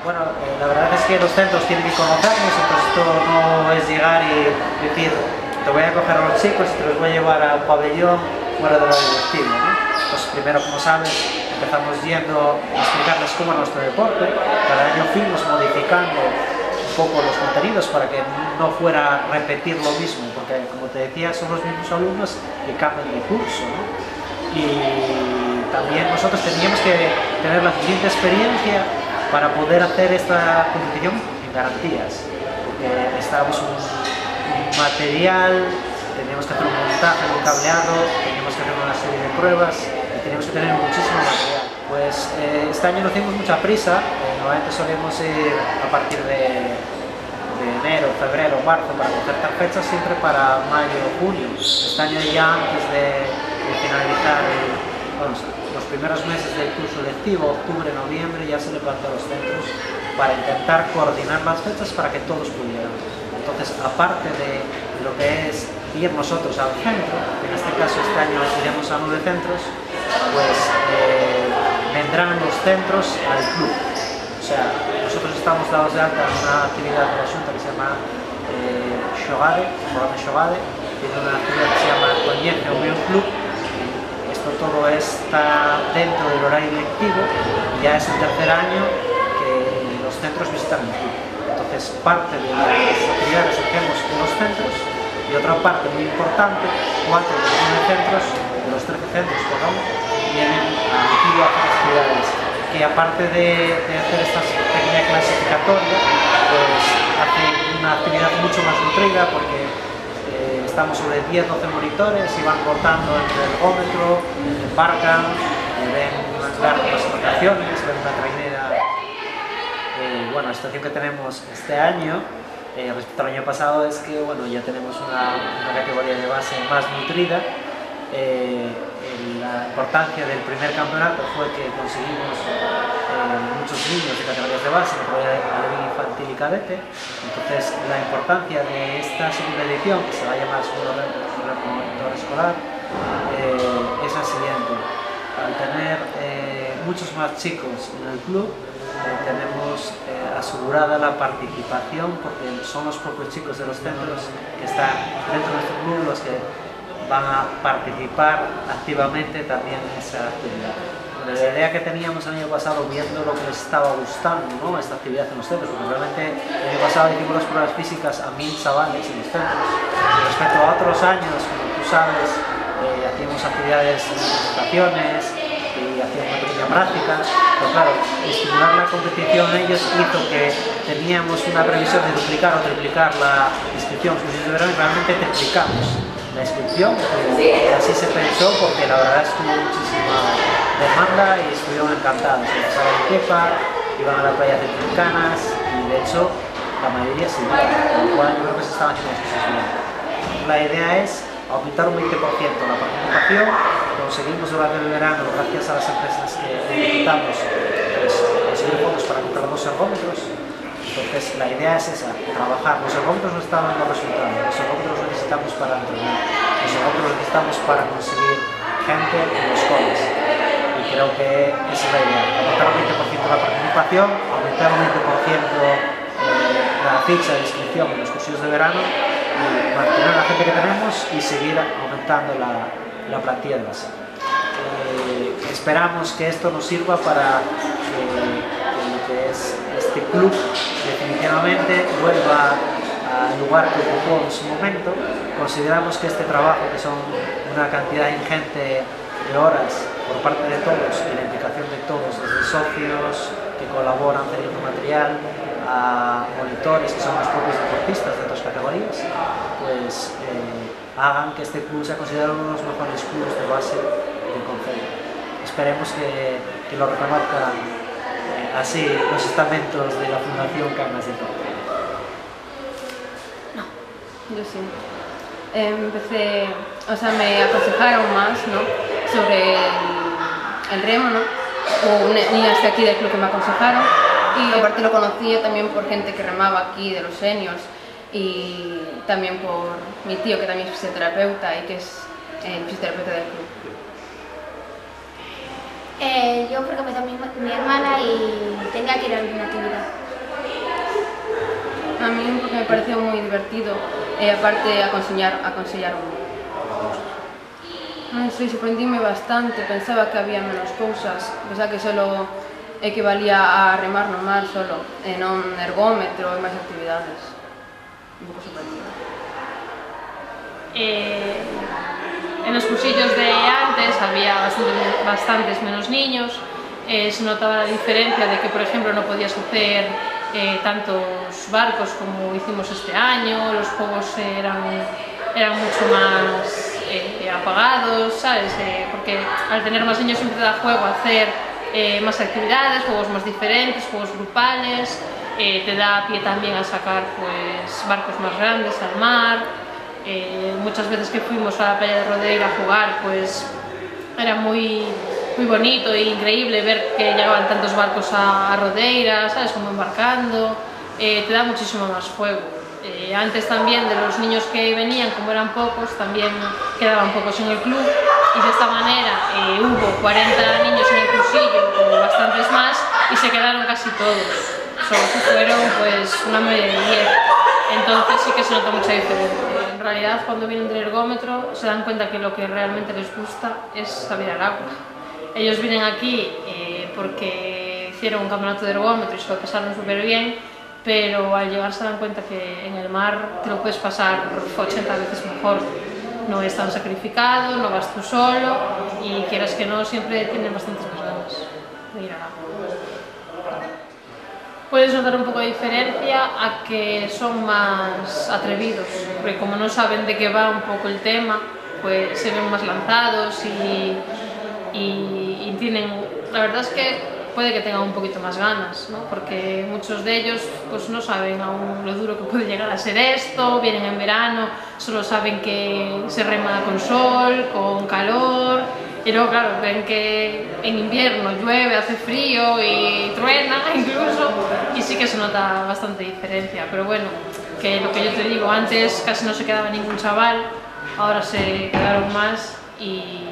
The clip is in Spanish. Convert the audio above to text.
Bueno, la verdad es que los centros tienen que conocernos, entonces esto no es llegar y decir, te voy a coger a los chicos y te los voy a llevar a un pabellón fuera de lo directivo, ¿no? Pues primero, como sabes, empezamos yendo a explicarles cómo es nuestro deporte. Cada año fuimos modificando un poco los contenidos para que no fuera a repetir lo mismo, porque como te decía, son los mismos alumnos que cambian de curso, ¿no? Y también nosotros teníamos que tener la suficiente experiencia para poder hacer esta competición en garantías, porque necesitábamos un material, teníamos que hacer un montaje, un cableado, teníamos que hacer una serie de pruebas y teníamos que tener muchísimo material. Pues este año no hicimos mucha prisa, normalmente solemos ir a partir de enero, febrero, marzo para concertar fechas, siempre para mayo o junio. Este año ya antes de finalizar los primeros meses del curso lectivo, octubre, noviembre, ya se levantó a los centros para intentar coordinar las fechas para que todos pudieran. Entonces, aparte de lo que es ir nosotros al centro, en este caso este año iremos a 9 centros, pues vendrán los centros al club. O sea, nosotros estamos dados de alta en una actividad de la Junta que se llama Xogade, programa Xogade, tiene una actividad que se llama Coñece o Meu Club. Esto todo está dentro del horario lectivo y ya es el tercer año que los centros visitan el club. Entonces, parte de las actividades que hacemos en los centros y otra parte muy importante, 4 de los 9 centros, de los 13 centros, perdón, vienen aquí a hacer actividades que aparte de hacer esta pequeña clasificatoria, pues hacen una actividad mucho más nutrida porque estamos sobre 10-12 monitores y van rotando entre el ergómetro, embarcan, ven unas largas embarcaciones, ven una trainera. Bueno, la situación que tenemos este año respecto al año pasado es que bueno, ya tenemos una categoría de base más nutrida. La importancia del primer campeonato fue que conseguimos muchos niños de categorías de base, categoría alevín, infantil y cadete. Entonces, la importancia de esta segunda edición, que se va a llamar Segundo Reproductor Escolar, es la siguiente. Al tener muchos más chicos en el club, tenemos asegurada la participación, porque son los propios chicos de los centros que están dentro de nuestro club los que van a participar activamente también en esa actividad. La idea que teníamos el año pasado, viendo lo que les estaba gustando, ¿no?, esta actividad en los centros, porque realmente el año pasado hicimos las pruebas físicas a 1000 chavales en los centros. Y respecto a otros años, como tú sabes, hacíamos actividades de presentaciones y hacíamos una pequeña práctica, pero claro, estimular la competición en ellos hizo que teníamos una previsión de duplicar o triplicar la inscripción de verano y realmente triplicamos la inscripción, así se pensó porque la verdad es que hubo muchísima demanda y estuvieron encantados. Empezaron en Kepa, iban a la playa de Trincanas y de hecho la mayoría se iba, con lo cual yo creo que se estaban haciendo las cosas bien. La idea es aumentar un 20% la participación. Conseguimos durante el verano, gracias a las empresas que necesitamos, pues, conseguir fondos para comprar 2 ergómetros. Entonces la idea es esa, trabajar. Los ergómetros no están dando resultados, los ergómetros los necesitamos para entrenar, los ergómetros los necesitamos para conseguir gente en los coles. Y creo que esa es la idea, aumentar un 20% la participación, aumentar un 20% la ficha de inscripción en los cursos de verano y mantener la gente que tenemos y seguir aumentando la plantilla de base. Esperamos que esto nos sirva para lo que es este club definitivamente vuelva al lugar que ocupó en su momento. Consideramos que este trabajo, que son una cantidad ingente de horas por parte de todos y la implicación de todos, desde socios que colaboran cediendo material a monitores que son los propios deportistas de otras categorías, pues hagan que este club sea considerado uno de los mejores clubes de base del concello. Esperemos que lo reconozcan así los estamentos de la Fundación Cangas de Torre. No, yo sí. Empecé, o sea, me aconsejaron más, ¿no?, sobre el remo, ¿no? Hubo niñas de aquí del club que me aconsejaron y aparte lo conocía también por gente que remaba aquí de los seniors y también por mi tío, que también es fisioterapeuta y que es el fisioterapeuta del club. Yo porque empezó mi hermana y tenía que ir a alguna actividad. A mí porque me pareció muy divertido, aparte aconsellaron. Sí, sorprendíme bastante, pensaba que había menos cousas, pensaba que solo equivalía a remar no mar solo, e non ergómetro e máis actividades. Un pouco sorprendido. En los cursillos de antes había bastantes menos niños, se notaba la diferencia de que, por ejemplo, no podías hacer tantos barcos como hicimos este año, los juegos eran mucho más apagados, ¿sabes? Porque al tener más niños siempre da juego a hacer más actividades, juegos más diferentes, juegos grupales, te da pie también a sacar pues, barcos más grandes al mar. Muchas veces que fuimos a la playa de Rodeira a jugar, pues era muy bonito e increíble ver que llegaban tantos barcos a Rodeira, ¿sabes? Como embarcando, te da muchísimo más juego. Antes también de los niños que venían, como eran pocos, también quedaban pocos en el club y de esta manera hubo 40 niños en el cursillo o bastantes más y se quedaron casi todos, solo que fueron pues una media de 10, entonces sí que se nota mucha diferencia. En realidad cuando vienen del ergómetro se dan cuenta que lo que realmente les gusta es salir al agua. Ellos vienen aquí porque hicieron un campeonato de ergómetro y se lo pasaron súper bien, pero al llegar se dan cuenta que en el mar te lo puedes pasar 80 veces mejor. No es tan sacrificado, no vas tú solo y quieras que no, siempre tienen bastantes más ganas de ir al agua. Puedes notar un poco de diferencia a que son más atrevidos, porque como no saben de qué va un poco el tema, pues se ven más lanzados y tienen, la verdad es que puede que tengan un poquito más ganas, ¿no? Porque muchos de ellos pues no saben aún lo duro que puede llegar a ser esto, vienen en verano, solo saben que se rema con sol, con calor, y luego claro, ven que en invierno llueve, hace frío y truena incluso, y sí que se nota bastante diferencia, pero bueno, que lo que yo te digo, antes casi no se quedaba ningún chaval, ahora se quedaron más y